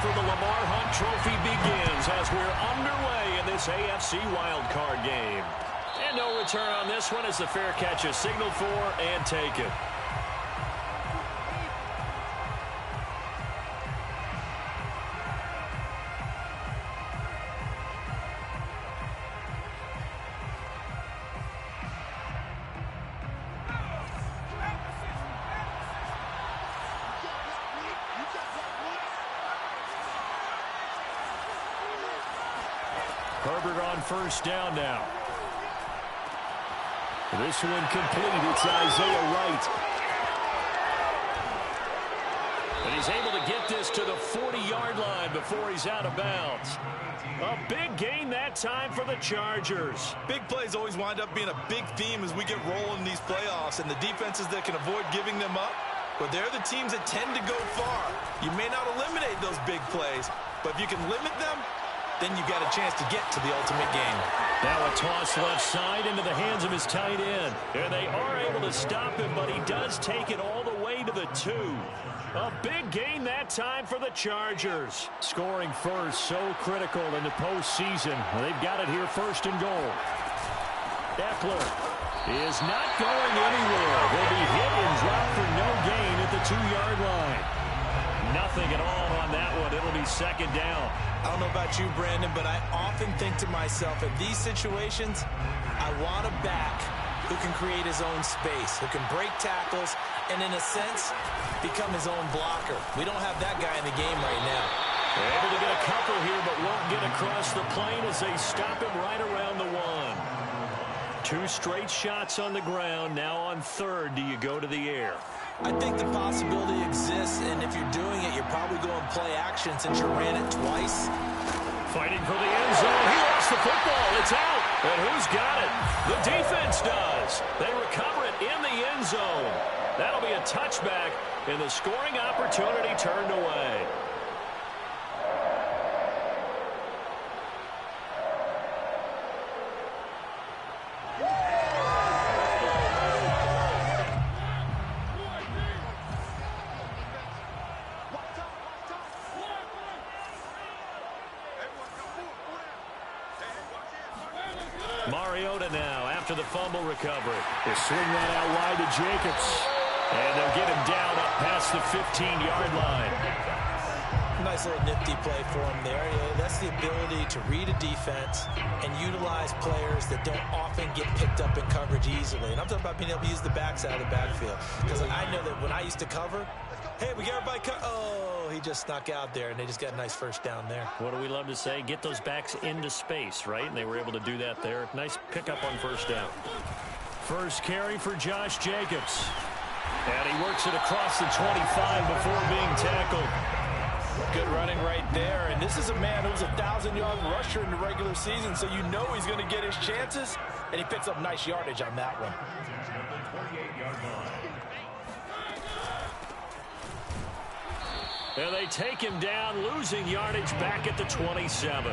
for the Lamar Hunt Trophy begins as we're underway in this AFC Wildcard game. And no return on this one as the fair catch is signaled for and taken. Herbert on first down now. This one complete. It's Isaiah Wright. And he's able to get this to the 40-yard line before he's out of bounds. A big gain that time for the Chargers. Big plays always wind up being a big theme as we get rolling in these playoffs, and the defenses that can avoid giving them up, but they're the teams that tend to go far. You may not eliminate those big plays, but if you can limit them, then you got a chance to get to the ultimate game. Now a toss left side into the hands of his tight end. And they are able to stop him, but he does take it all the way to the 2. A big gain that time for the Chargers. Scoring first, so critical in the postseason. They've got it here first and goal. Eckler is not going anywhere. He'll be hit and dropped for no gain at the 2-yard line. Nothing at all on that one. It'll be second down. I don't know about you, Brandon, but I often think to myself, in these situations, I want a back who can create his own space, who can break tackles, and in a sense, become his own blocker. We don't have that guy in the game right now. They're able to get a couple here, but won't get across the plane as they stop him right around the 1. 2 straight shots on the ground. Now on third, do you go to the air? I think the possibility exists, and if you're doing it, you're probably going play action since you ran it twice. Fighting for the end zone. He lost the football. It's out. And who's got it? The defense does. They recover it in the end zone. That'll be a touchback, and the scoring opportunity turned away. Mariota now after the fumble recovery. They swing that out wide to Jacobs. And they'll get him down up past the 15-yard line. Nice little nifty play for him there. That's the ability to read a defense and utilize players that don't often get picked up in coverage easily. And I'm talking about being able to use the backside of the backfield. Because I know that when I used to cover, hey, we got everybody oh, he just snuck out there, and they just got a nice first down there. What do we love to say? Get those backs into space, right? And they were able to do that there. Nice pickup on first down. First carry for Josh Jacobs. And he works it across the 25 before being tackled. Good running right there. And this is a man who's a 1,000-yard rusher in the regular season, so you know he's going to get his chances. And he picks up nice yardage on that one. And they take him down, losing yardage back at the 27.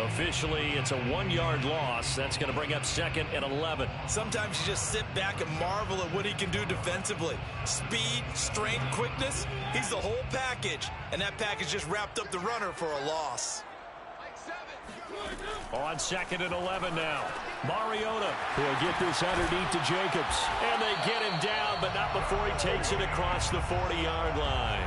Officially, it's a 1-yard loss. That's going to bring up second and 11. Sometimes you just sit back and marvel at what he can do defensively. Speed, strength, quickness. He's the whole package. And that package just wrapped up the runner for a loss. On second and 11 now. Mariota will get this underneath to Jacobs. And they get him down, but not before he takes it across the 40-yard line.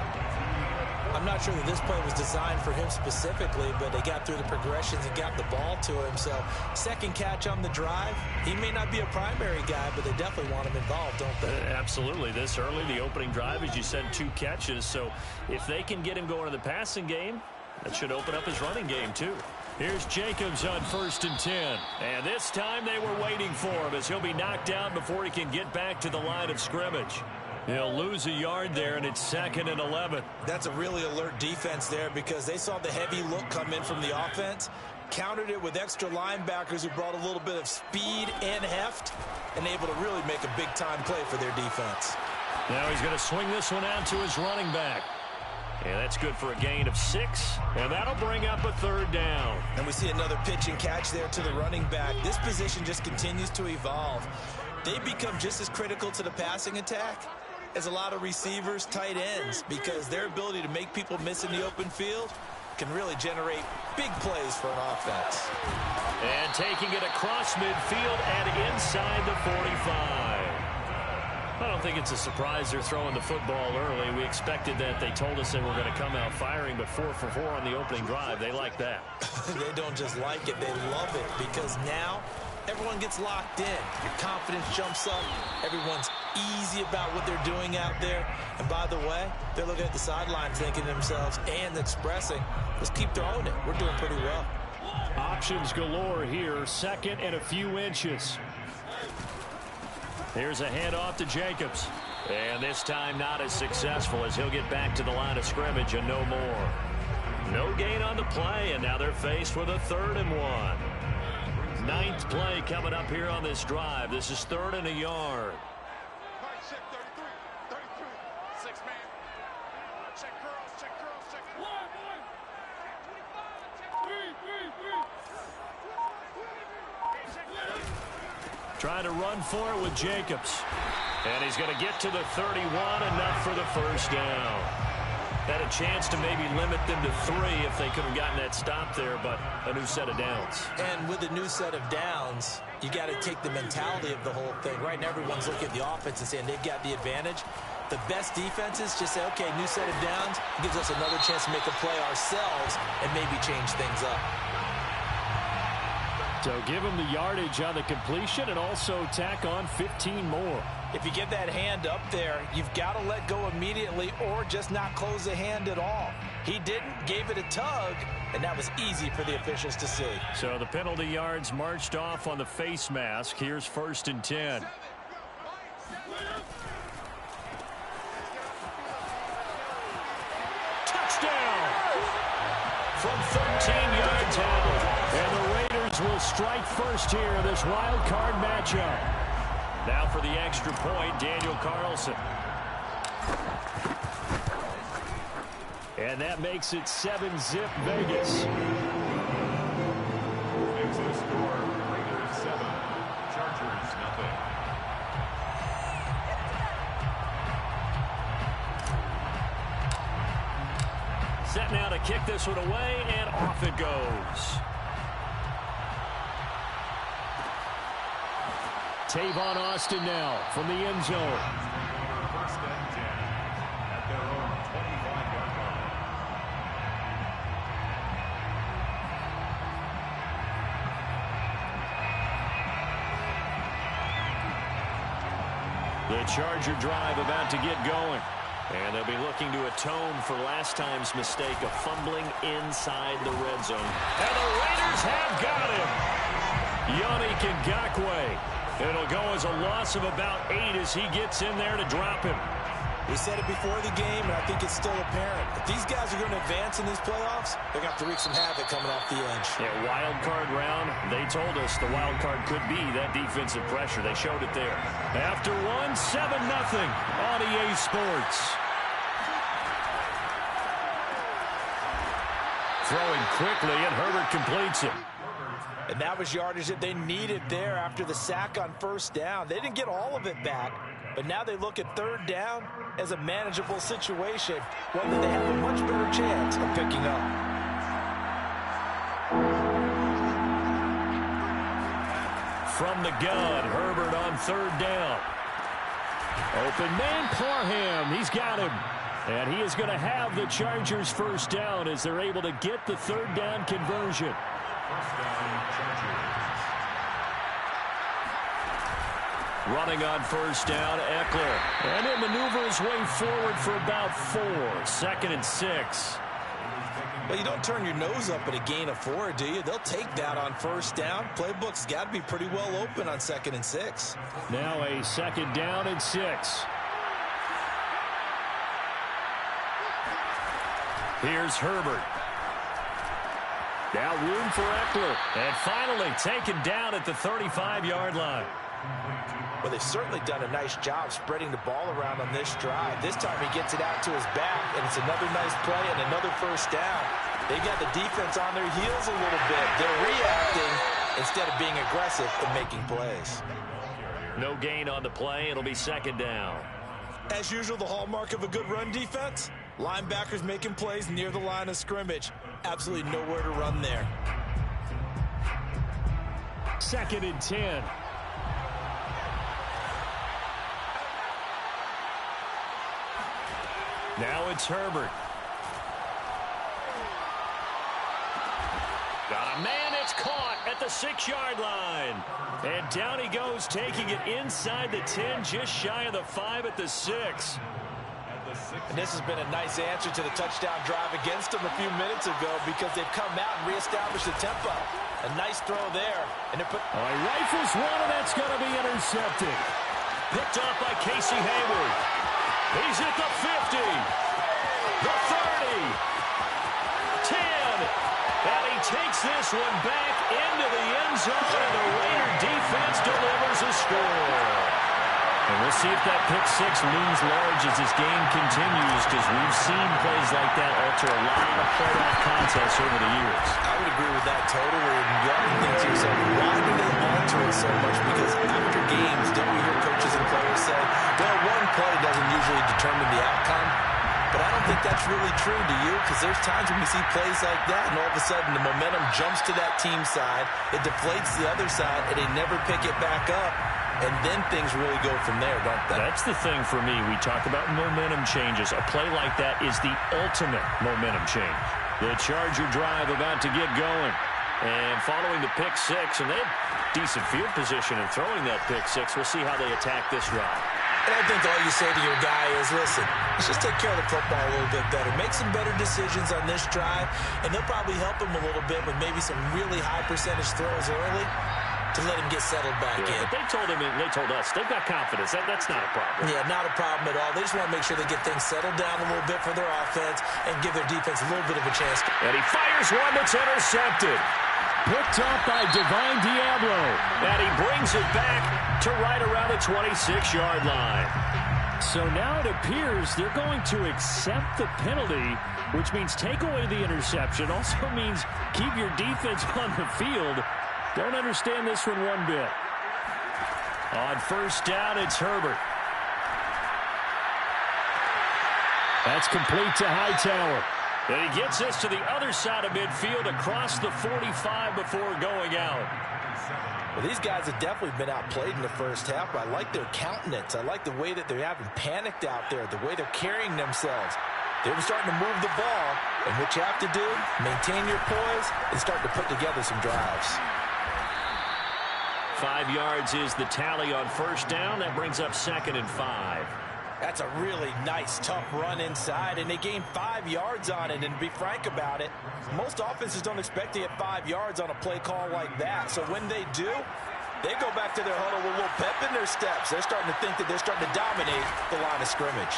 I'm not sure that this play was designed for him specifically, but they got through the progressions and got the ball to him. So second catch on the drive. He may not be a primary guy, but they definitely want him involved, don't they? Absolutely. This early, the opening drive, as you said, 2 catches. So if they can get him going to the passing game, that should open up his running game too. Here's Jacobs on first and 10. And this time they were waiting for him as he'll be knocked down before he can get back to the line of scrimmage. He'll lose a yard there, and it's second and 11. That's a really alert defense there because they saw the heavy look come in from the offense, countered it with extra linebackers who brought a little bit of speed and heft, and able to really make a big-time play for their defense. Now he's going to swing this one out to his running back. And that's good for a gain of 6, and that'll bring up a third down. And we see another pitch and catch there to the running back. This position just continues to evolve. They become just as critical to the passing attack as a lot of receivers, tight ends, because their ability to make people miss in the open field can really generate big plays for an offense. And taking it across midfield and inside the 45. I don't think it's a surprise they're throwing the football early. We expected that. They told us they were going to come out firing, but 4 for 4 on the opening drive. They like that. They don't just like it, they love it, because now everyone gets locked in. Your confidence jumps up. Everyone's easy about what they're doing out there. And by the way, they're looking at the sidelines thinking to themselves and expressing, let's keep throwing it. We're doing pretty well. Options galore here. Second and a few inches. Here's a handoff to Jacobs. And this time not as successful, as he'll get back to the line of scrimmage and no more. No gain on the play, and now they're faced with a 3rd and 1. 9th play coming up here on this drive. This is 3rd and a yard. Trying to run for it with Jacobs. And he's going to get to the 31, enough for the first down. Had a chance to maybe limit them to 3 if they could have gotten that stop there, but a new set of downs. And with a new set of downs, you got to take the mentality of the whole thing. Right now, everyone's looking at the offense and saying they've got the advantage. The best defenses just say, okay, new set of downs. It gives us another chance to make a play ourselves and maybe change things up. So give him the yardage on the completion and also tack on 15 more. If you get that hand up there, you've got to let go immediately or just not close the hand at all. He didn't, gave it a tug, and that was easy for the officials to see. So the penalty yards marched off on the face mask. Here's 1st and 10. Touchdown! From 13 yards out. And the Raiders will strike first here, this wild card matchup. Now for the extra point, Daniel Carlson. And that makes it 7-zip Vegas. Exit score, Raiders 7, Chargers nothing. Set now to kick this one away, and off it goes. Tavon Austin now from the end zone. 1st and 10 at their own 25-yard line. The Charger drive about to get going. And they'll be looking to atone for last time's mistake of fumbling inside the red zone. And the Raiders have got him. Yannick Ngakoue. It'll go as a loss of about 8 as he gets in there to drop him. We said it before the game, and I think it's still apparent. If these guys are going to advance in these playoffs, they're going to have to wreak some havoc coming off the edge. Yeah, wild card round. They told us the wild card could be that defensive pressure. They showed it there. After 1, 7-0 on EA Sports. Throwing quickly, and Herbert completes it. And that was yardage that they needed there after the sack on 1st down. They didn't get all of it back, but now they look at 3rd down as a manageable situation, one that they have a much better chance of picking up. From the gun, Herbert on 3rd down. Open man, Parham. He's got him. And he is going to have the Chargers' 1st down as they're able to get the 3rd down conversion. 1st down, Chargers. Running on 1st down, Eckler. And he'll maneuver his way forward for about 4. 2nd and 6. Well, you don't turn your nose up at a gain of 4, do you? They'll take that on 1st down. Playbook's got to be pretty well open on 2nd and 6. Now a 2nd down and 6. Here's Herbert. Now room for Eckler. And finally taken down at the 35-yard line. Well, they've certainly done a nice job spreading the ball around on this drive. This time he gets it out to his back, and it's another nice play and another 1st down. They got the defense on their heels a little bit. They're reacting instead of being aggressive and making plays. No gain on the play. It'll be 2nd down. As usual, the hallmark of a good run defense, linebackers making plays near the line of scrimmage. Absolutely nowhere to run there. 2nd and 10. Now it's Herbert. Got a man, it's caught at the 6-yard line. And down he goes, taking it inside the 10, just shy of the 5 at the 6. And this has been a nice answer to the touchdown drive against them a few minutes ago because they've come out and reestablished the tempo. A nice throw there. And it rifles one, and that's going to be intercepted. Picked off by Casey Hayward. He's at the 50, the 30, 10, and he takes this one back into the end zone, and the Raider defense delivers a score. And we'll see if that pick 6 looms large as this game continues, because we've seen plays like that alter a lot of playoff contests over the years. I would agree with that totally. And you have to think to yourself, why do they alter it so much? Because after games, don't we hear coaches and players say, well, one play doesn't usually determine the outcome? But I don't think that's really true, do you? Because there's times when we see plays like that, and all of a sudden the momentum jumps to that team side, it deflates the other side, and they never pick it back up. And then things really go from there, don't they? That's the thing for me. We talk about momentum changes. A play like that is the ultimate momentum change. The Charger drive about to get going. And following the pick 6, and they have decent field position in throwing that pick 6. We'll see how they attack this drive. And I think all you say to your guy is, listen, let's just take care of the football a little bit better. Make some better decisions on this drive, and they'll probably help him a little bit with maybe some really high percentage throws early to let him get settled back in. But they told him, and they told us, they've got confidence. That's not a problem. Yeah, not a problem at all. They just want to make sure they get things settled down a little bit for their offense and give their defense a little bit of a chance. And he fires one that's intercepted. Picked up by Divine Diablo. And he brings it back to right around the 26-yard line. So now it appears they're going to accept the penalty, which means take away the interception. Also means keep your defense on the field. Don't understand this one bit. On 1st down, it's Herbert. That's complete to Hightower. And he gets this to the other side of midfield across the 45 before going out. Well, these guys have definitely been outplayed in the first half, but I like their countenance. I like the way that they haven't panicked out there, the way they're carrying themselves. They were starting to move the ball, and what you have to do, maintain your poise and start to put together some drives. 5 yards is the tally on 1st down. That brings up 2nd and 5. That's a really nice, tough run inside, and they gained 5 yards on it. And to be frank about it, most offenses don't expect to get 5 yards on a play call like that. So when they do, they go back to their huddle with a little pep in their steps. They're starting to think that they're starting to dominate the line of scrimmage.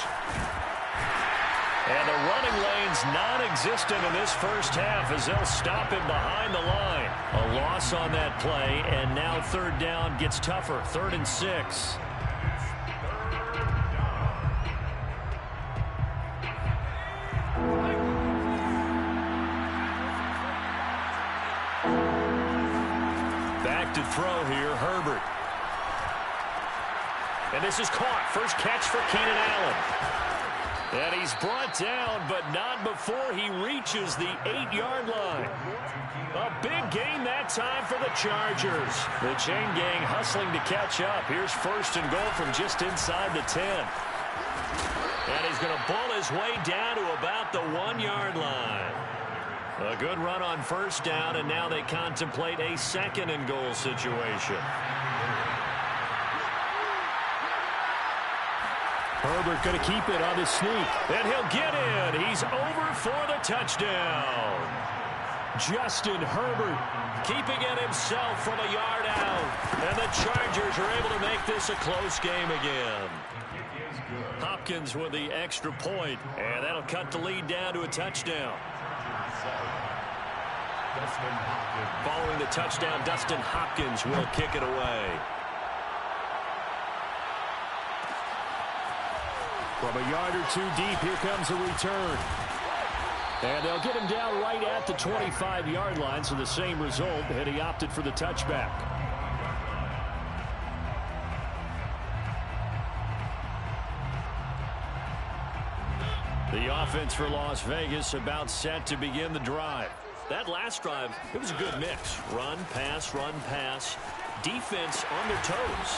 And the running lane's non-existent in this first half as they'll stop him behind the line. A loss on that play, and now 3rd down gets tougher. 3rd and 6. Back to throw here, Herbert. And this is caught. First catch for Keenan Allen. And he's brought down, but not before he reaches the 8-yard line. A big gain that time for the Chargers. The chain gang hustling to catch up. Here's 1st and goal from just inside the 10. And he's going to bull his way down to about the 1-yard line. A good run on 1st down, and now they contemplate a 2nd and goal situation. Herbert going to keep it on the sneak. And he'll get in. He's over for the touchdown. Justin Herbert keeping it himself from a yard out. And the Chargers are able to make this a close game again. Hopkins with the extra point. And that'll cut the lead down to a touchdown. Following the touchdown, Dustin Hopkins will kick it away. From a yard or two deep, here comes a return. And they'll get him down right at the 25-yard line, so the same result, and he opted for the touchback. The offense for Las Vegas about set to begin the drive. That last drive, it was a good mix. Run, pass, defense on their toes.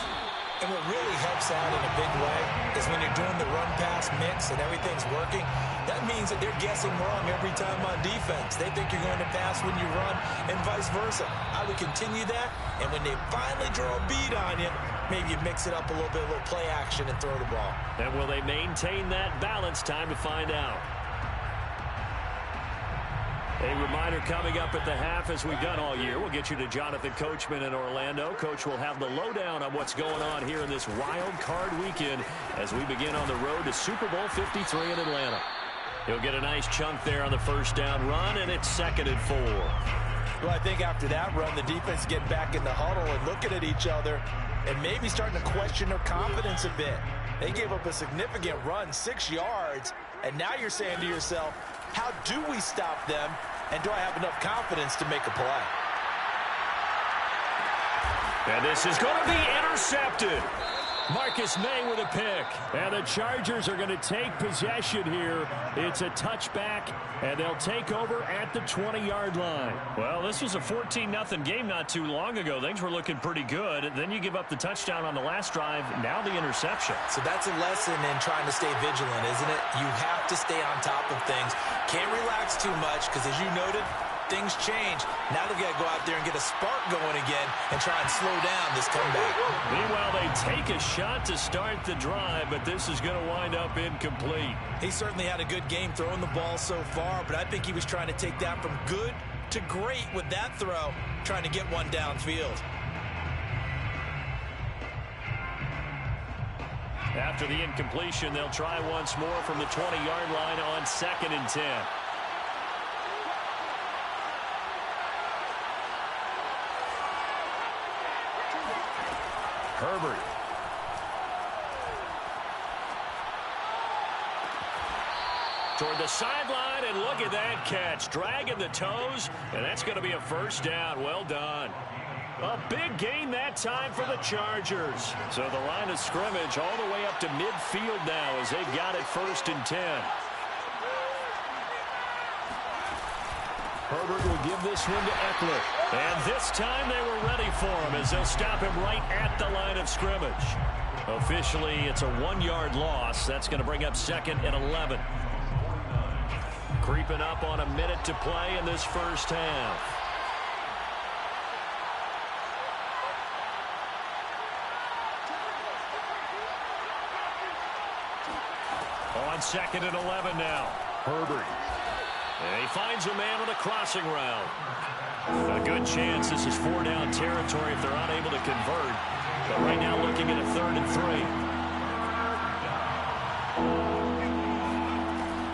And what really helps out in a big way is when you're doing the run-pass mix and everything's working, that means that they're guessing wrong every time on defense. They think you're going to pass when you run and vice versa. I would continue that, and when they finally draw a bead on you, maybe you mix it up a little bit, a little play action, and throw the ball. And will they maintain that balance? Time to find out. A reminder coming up at the half, as we've done all year. We'll get you to Jonathan Coachman in Orlando. Coach will have the lowdown on what's going on here in this wild card weekend as we begin on the road to Super Bowl 53 in Atlanta. He'll get a nice chunk there on the first down run, and it's 2nd and 4. Well, I think after that run, the defense get back in the huddle and looking at each other and maybe starting to question their confidence a bit. They gave up a significant run, 6 yards, and now you're saying to yourself, how do we stop them, and do I have enough confidence to make a play? And this is going to be intercepted. Marcus May with a pick. And the Chargers are going to take possession here. It's a touchback, and they'll take over at the 20-yard line. Well, this was a 14-0 game not too long ago. Things were looking pretty good. And then you give up the touchdown on the last drive. Now the interception. So that's a lesson in trying to stay vigilant, isn't it? You have to stay on top of things. Can't relax too much because, as you noted, things change. Now they've got to go out there and get a spark going again and try and slow down this comeback. Meanwhile, they take a shot to start the drive, but this is going to wind up incomplete. He certainly had a good game throwing the ball so far, but I think he was trying to take that from good to great with that throw, trying to get one downfield. After the incompletion, they'll try once more from the 20-yard line on 2nd and 10. Herbert. Toward the sideline, and look at that catch. Dragging the toes, and that's going to be a first down. Well done. A big gain that time for the Chargers. So the line of scrimmage all the way up to midfield now as they've got it 1st and 10. Herbert will give this one to Eckler. And this time they were ready for him as they'll stop him right at the line of scrimmage. Officially, it's a 1-yard loss. That's going to bring up 2nd and 11. Creeping up on a minute to play in this first half. On 2nd and 11 now. Herbert. And he finds a man on a crossing route. A good chance this is 4-down territory if they're unable to convert. But right now looking at a 3rd and 3.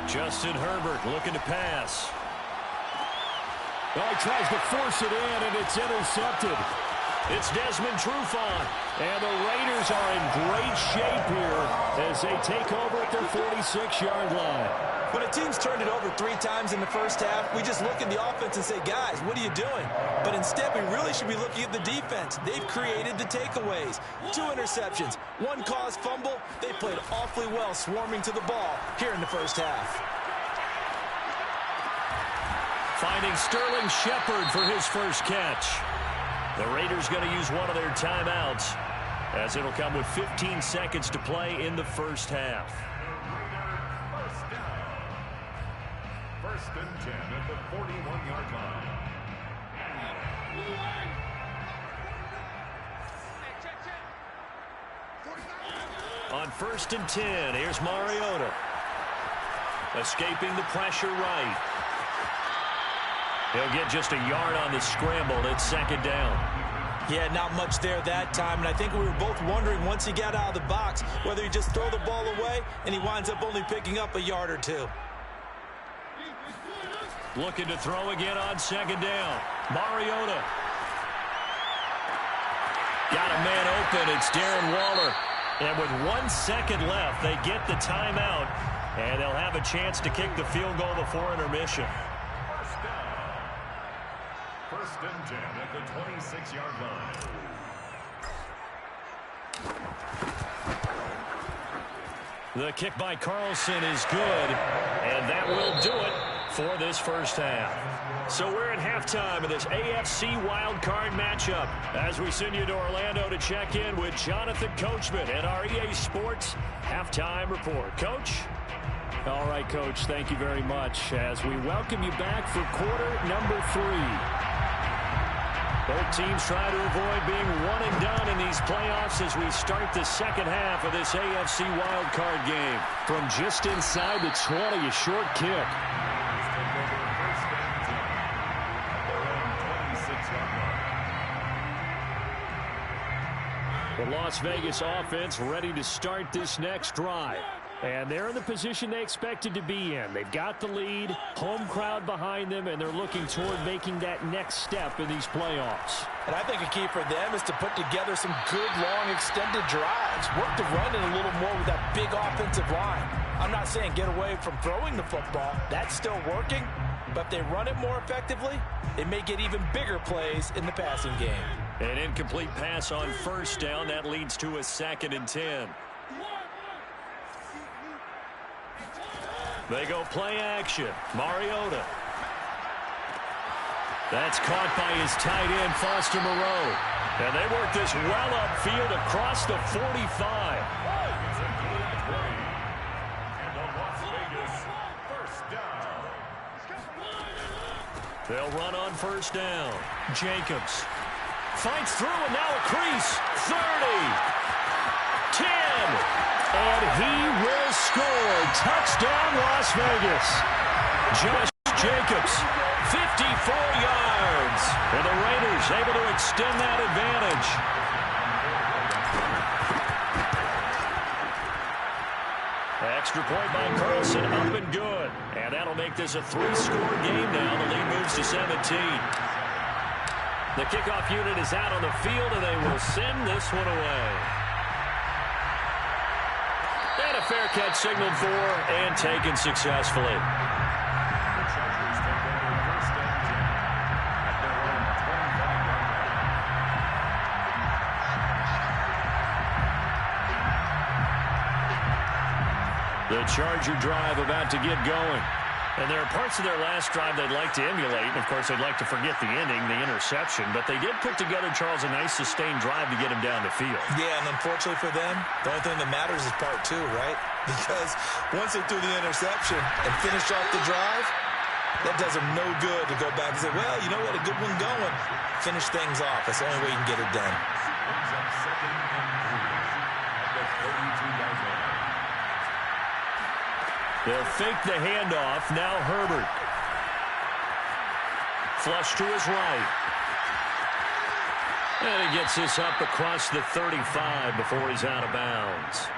Justin Herbert looking to pass. Oh, he tries to force it in, and it's intercepted. It's Desmond Trufant. And the Raiders are in great shape here as they take over at their 46-yard line. When a team's turned it over 3 times in the first half, we just look at the offense and say, guys, what are you doing? But instead, we really should be looking at the defense. They've created the takeaways. 2 interceptions, 1 caused fumble. They played awfully well swarming to the ball here in the first half. Finding Sterling Shepard for his first catch. The Raiders going to use one of their timeouts as it'll come with 15 seconds to play in the first half. 1st and 10 at the 41-yard line. On 1st and 10, here's Mariota. Escaping the pressure right. He'll get just a yard on the scramble. It's 2nd down. Yeah, not much there that time, and I think we were both wondering once he got out of the box whether he just throw the ball away and he winds up only picking up a yard or 2. Looking to throw again on 2nd down. Mariota. Got a man open. It's Darren Waller. And with 1 second left, they get the timeout, and they'll have a chance to kick the field goal before intermission. 1st and 10 at the 26-yard line. The kick by Carlson is good. And that will do it for this first half. So we're at halftime of this AFC Wildcard matchup as we send you to Orlando to check in with Jonathan Coachman at our EA Sports Halftime Report. Coach? All right, Coach, thank you very much as we welcome you back for quarter number 3. Both teams try to avoid being one and done in these playoffs as we start the second half of this AFC wildcard game. From just inside the 20, a short kick. The Las Vegas offense ready to start this next drive. And they're in the position they expected to be in. They've got the lead, home crowd behind them, and they're looking toward making that next step in these playoffs. And I think a key for them is to put together some good, long, extended drives. Work the run in a little more with that big offensive line. I'm not saying get away from throwing the football. That's still working. But if they run it more effectively, they may get even bigger plays in the passing game. An incomplete pass on first down. That leads to a 2nd and 10. They go play action. Mariota. That's caught by his tight end, Foster Moreau. And they work this well upfield across the 45. They'll run on first down. Jacobs fights through and now a crease. 30. 10. And he will score. Touchdown, Las Vegas. Josh Jacobs, 54 yards. And the Raiders able to extend that advantage. Extra point by Carlson, up and good. And that'll make this a 3-score game now. The lead moves to 17. The kickoff unit is out on the field, and they will send this one away. And a fair catch signaled for and taken successfully. The Charger drive about to get going. And there are parts of their last drive they'd like to emulate. And, of course, they'd like to forget the ending, the interception. But they did put together, Charles, a nice sustained drive to get him down the field. Yeah, and unfortunately for them, the only thing that matters is part 2, right? Because once they threw the interception and finished off the drive, that does them no good to go back and say, well, you know what, a good one going. Finish things off. That's the only way you can get it done. They'll fake the handoff. Now Herbert. Flush to his right. And he gets this up across the 35 before he's out of bounds.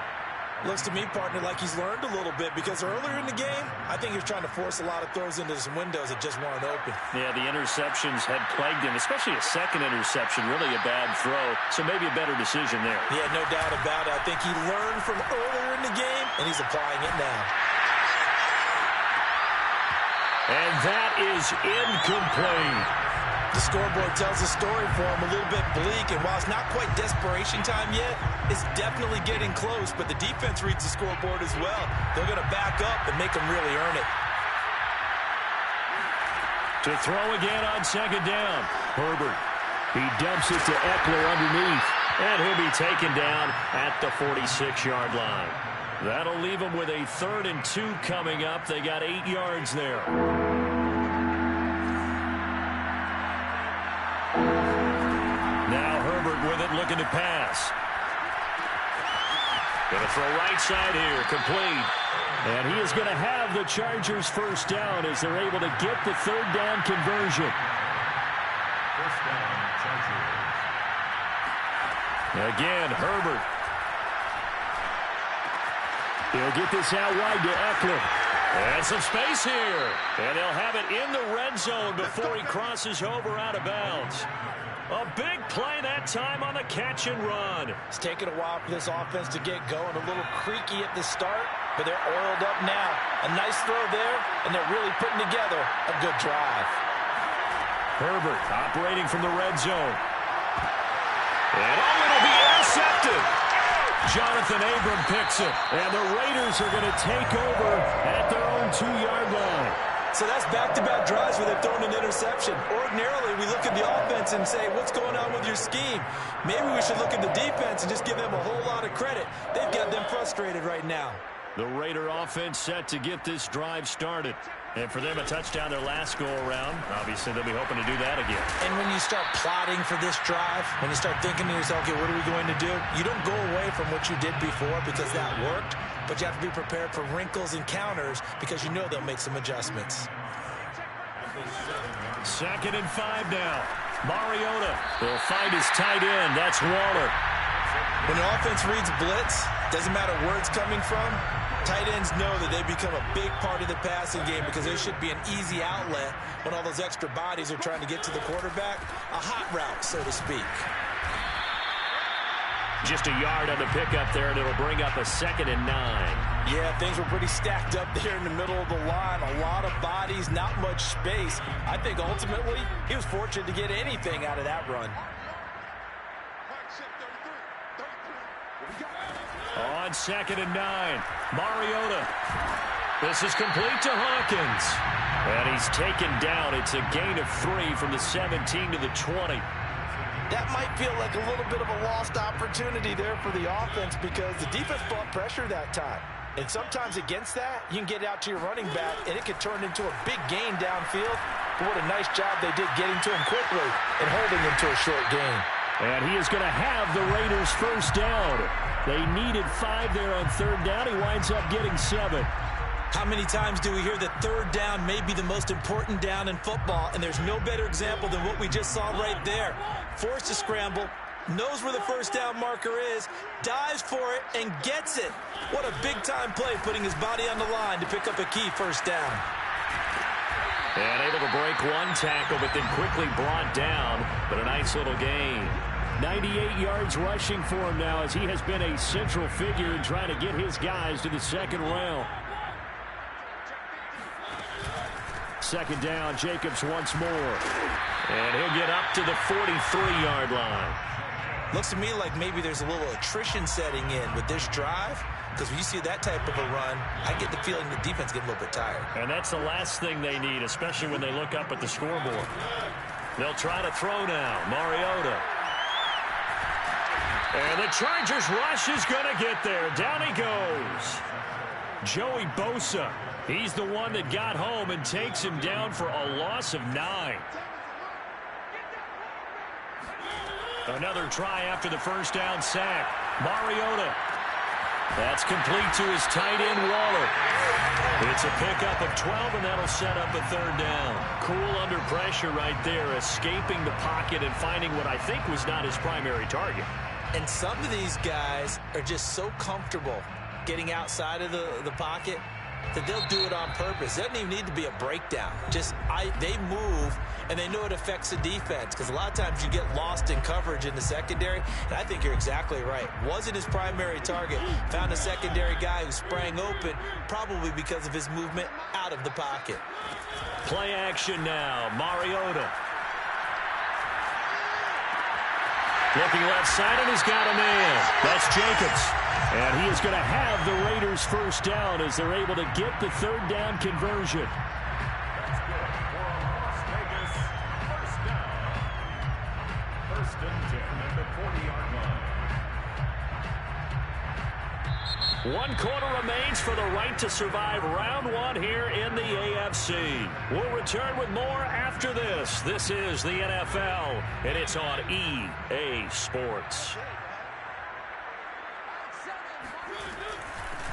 Looks to me, partner, like he's learned a little bit because earlier in the game, I think he was trying to force a lot of throws into some windows that just weren't open. Yeah, the interceptions had plagued him, especially a second interception, really a bad throw. So maybe a better decision there. Yeah, no doubt about it. I think he learned from earlier in the game, and he's applying it now. And that is incomplete. The scoreboard tells a story for him, a little bit bleak, and while it's not quite desperation time yet, it's definitely getting close, but the defense reads the scoreboard as well. They're going to back up and make them really earn it. To throw again on second down. Herbert. He dumps it to Eckler underneath. And he'll be taken down at the 46-yard line. That'll leave them with a 3rd and 2 coming up. They got 8 yards there. Now Herbert with it, looking to pass. Going to throw right side here, complete. And he is going to have the Chargers first down as they're able to get the 3rd down conversion. First down, Chargers. Again, Herbert. He'll get this out wide to Eckler. And some space here. And they'll have it in the red zone before he crosses over out of bounds. A big play that time on the catch and run. It's taken a while for this offense to get going. A little creaky at the start, but they're oiled up now. A nice throw there, and they're really putting together a good drive. Herbert operating from the red zone. And it'll be intercepted. Jonathan Abram picks it. And the Raiders are going to take over at their own 2-yard line. So that's back-to-back drives where they've thrown an interception. Ordinarily, we look at the offense and say, what's going on with your scheme? Maybe we should look at the defense and just give them a whole lot of credit. They've got them frustrated right now. The Raider offense set to get this drive started. And for them, a touchdown their last go-around. Obviously, they'll be hoping to do that again. And when you start plotting for this drive, when you start thinking to yourself, okay, what are we going to do? You don't go away from what you did before because that worked, but you have to be prepared for wrinkles and counters because you know they'll make some adjustments. 2nd and 5 now. Mariota will find his tight end. That's Waller. When an offense reads blitz, doesn't matter where it's coming from, tight ends know that they become a big part of the passing game because there should be an easy outlet when all those extra bodies are trying to get to the quarterback. A hot route, so to speak. Just a yard on the pickup there, and it'll bring up a 2nd and 9. Yeah, things were pretty stacked up there in the middle of the line. A lot of bodies, not much space. I think ultimately he was fortunate to get anything out of that run. On 2nd and 9, Mariota. This is complete to Hawkins. And he's taken down. It's a gain of 3 from the 17 to the 20. That might feel like a little bit of a lost opportunity there for the offense because the defense brought pressure that time. And sometimes against that, you can get out to your running back, and it could turn into a big gain downfield. But what a nice job they did getting to him quickly and holding him to a short gain. And he is going to have the Raiders first down. They needed 5 there on 3rd down. He winds up getting 7. How many times do we hear that 3rd down may be the most important down in football, and there's no better example than what we just saw right there. Forced to scramble, knows where the first down marker is, dives for it, and gets it. What a big-time play, putting his body on the line to pick up a key first down. And able to break one tackle, but then quickly brought down, but a nice little gain. 98 yards rushing for him now as he has been a central figure in trying to get his guys to the 2nd round. 2nd down, Jacobs once more. And he'll get up to the 43-yard line. Looks to me like maybe there's a little attrition setting in with this drive, because when you see that type of a run, I get the feeling the defense gets a little bit tired. And that's the last thing they need, especially when they look up at the scoreboard. They'll try to throw now. Mariota. And the Chargers rush is going to get there. Down he goes. Joey Bosa. He's the one that got home and takes him down for a loss of 9. Another try after the first down sack. Mariota. That's complete to his tight end, Waller. It's a pickup of 12, and that'll set up a 3rd down. Cool under pressure right there, escaping the pocket and finding what I think was not his primary target. And some of these guys are just so comfortable getting outside of the pocket that they'll do it on purpose. It doesn't even need to be a breakdown. They move, and they know it affects the defense because a lot of times you get lost in coverage in the secondary, and I think you're exactly right. Wasn't his primary target. Found a secondary guy who sprang open, probably because of his movement out of the pocket. Play action now. Mariota. Looking left side, and he's got a man. That's Jacobs. And he is going to have the Raiders first down as they're able to get the 3rd down conversion. That's good for Las Vegas. First down. 1st and 10 at the 40-yard line. 1 quarter remains for the right to survive round 1 here in the AFC. We'll return with more after this. This is the NFL, and it's on EA Sports.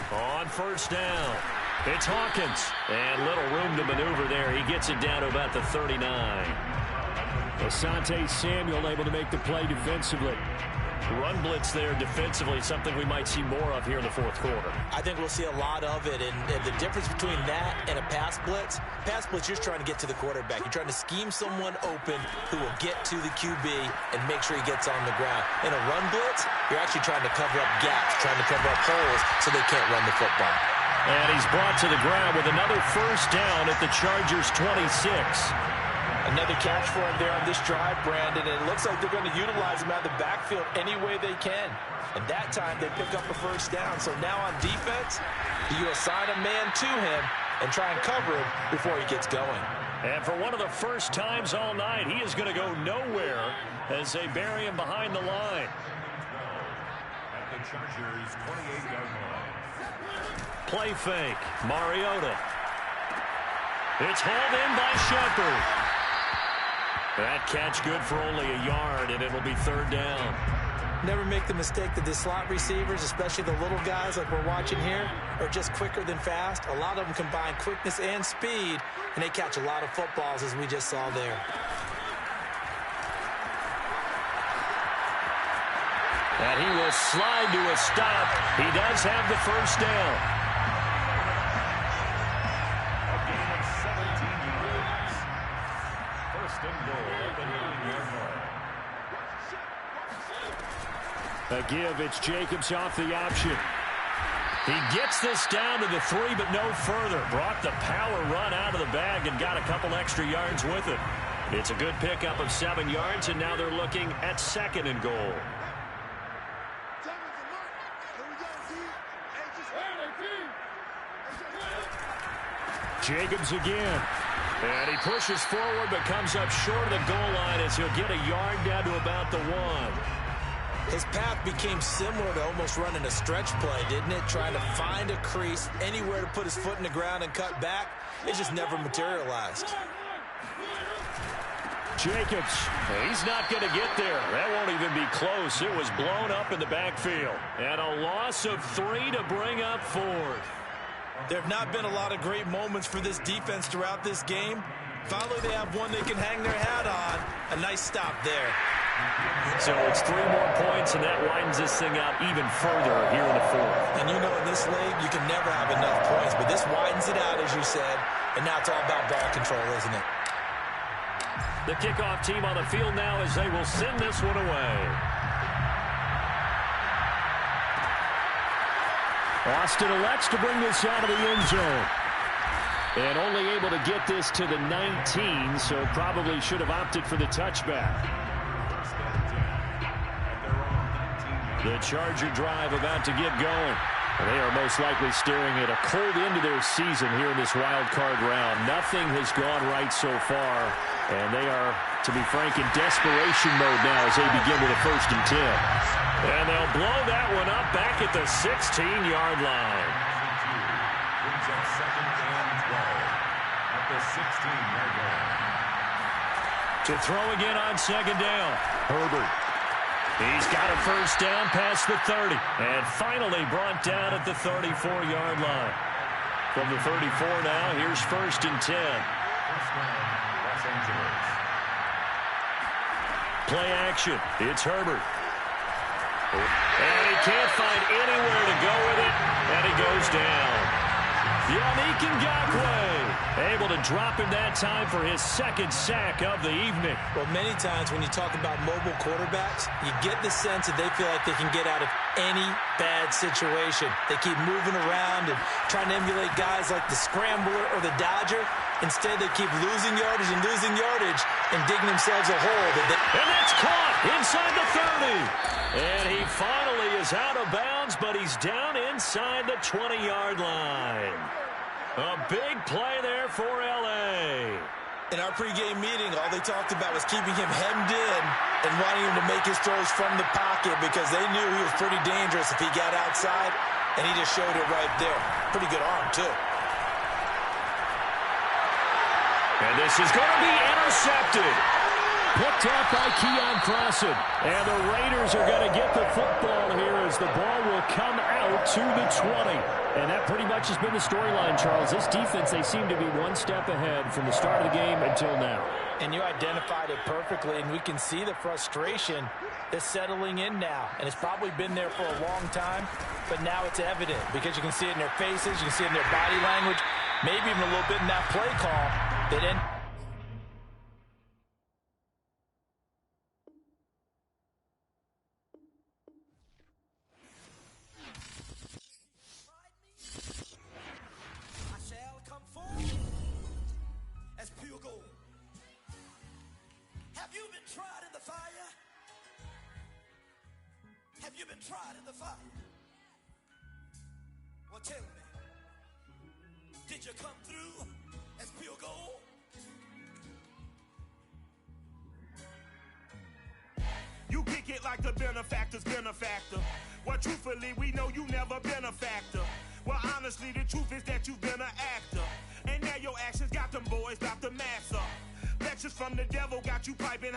On 1st down, it's Hawkins. And little room to maneuver there. He gets it down to about the 39. Asante Samuel able to make the play defensively. Run blitz there defensively, something we might see more of here in the 4th quarter. I think we'll see a lot of it, and the difference between that and a pass blitz, you're just trying to get to the quarterback. You're trying to scheme someone open who will get to the QB and make sure he gets on the ground. In a run blitz, you're actually trying to cover up gaps, trying to cover up holes so they can't run the football. And he's brought to the ground with another first down at the Chargers 26. Another catch for him there on this drive, Brandon, and it looks like they're going to utilize him out of the backfield any way they can. And that time they pick up a first down. So now on defense, you assign a man to him and try and cover him before he gets going. And for one of the first times all night, he is going to go nowhere as they bury him behind the line. At the Chargers' 28-yard line. Play fake. Mariota. It's hauled in by Shepard. That catch good for only a yard, and it'll be third down. Never make the mistake that the slot receivers, especially the little guys like we're watching here, are just quicker than fast. A lot of them combine quickness and speed, and they catch a lot of footballs, as we just saw there. And he will slide to a stop. He does have the first down. A gain of 17 yards. First and goal at the 9-yard line. A give, it's Jacobs off the option. He gets this down to the 3, but no further. Brought the power run out of the bag and got a couple extra yards with it. It's a good pickup of 7 yards, and now they're looking at second and goal. Jacobs again. And he pushes forward but comes up short of the goal line as he'll get a yard down to about the 1. His path became similar to almost running a stretch play, didn't it? Trying to find a crease, anywhere to put his foot in the ground and cut back. It just never materialized. Jacobs, he's not going to get there. That won't even be close. It was blown up in the backfield. And a loss of 3 to bring up 4th. There have not been a lot of great moments for this defense throughout this game. Finally, they have one they can hang their hat on. A nice stop there. So it's 3 more points, and that widens this thing out even further here in the 4th. And you know in this league, you can never have enough points, but this widens it out, as you said, and now it's all about ball control, isn't it? The kickoff team on the field now as they will send this one away. Austin elects to bring this out of the end zone. And only able to get this to the 19, so probably should have opted for the touchback. The Charger drive about to get going. They are most likely staring at a cold end to their season here in this wild card round. Nothing has gone right so far, and they are, to be frank, in desperation mode now as they begin with a 1st and 10. And they'll blow that one up back at the 16-yard line. Brings up 2nd and 12 at the 16-yard line. To throw again on 2nd down. Herbert. He's got a first down past the 30. And finally brought down at the 34-yard line. From the 34 now, here's 1st and 10. First down, Los Angeles. Play action. It's Herbert. And he can't find anywhere to go with it. And he goes down. Yannick Ngakoue able to drop him that time for his 2nd sack of the evening. Well, many times when you talk about mobile quarterbacks, you get the sense that they feel like they can get out of any bad situation. They keep moving around and trying to emulate guys like the Scrambler or the Dodger. Instead, they keep losing yardage and digging themselves a hole. And that's caught inside the 30. And he finally is out of bounds, but he's down inside the 20-yard line. A big play there for L.A. In our pregame meeting, all they talked about was keeping him hemmed in and wanting him to make his throws from the pocket because they knew he was pretty dangerous if he got outside, and he just showed it right there. Pretty good arm, too. And this is going to be intercepted. Picked up by Keon Crossan. And the Raiders are going to get the football here as the ball will come out to the 20. And that pretty much has been the storyline, Charles. This defense, they seem to be one step ahead from the start of the game until now. And you identified it perfectly, and we can see the frustration that's settling in now. And it's probably been there for a long time, but now it's evident because you can see it in their faces, you can see it in their body language, maybe even a little bit in that play call that ended. You've been tried in the fire. Well, tell me, did you come through as pure gold? You kick it like the benefactor's benefactor. Well, truthfully, we know you never been a factor. Well, honestly, the truth is that you've been an actor. And now your actions got them boys about to mass up. Lectures from the devil got you piping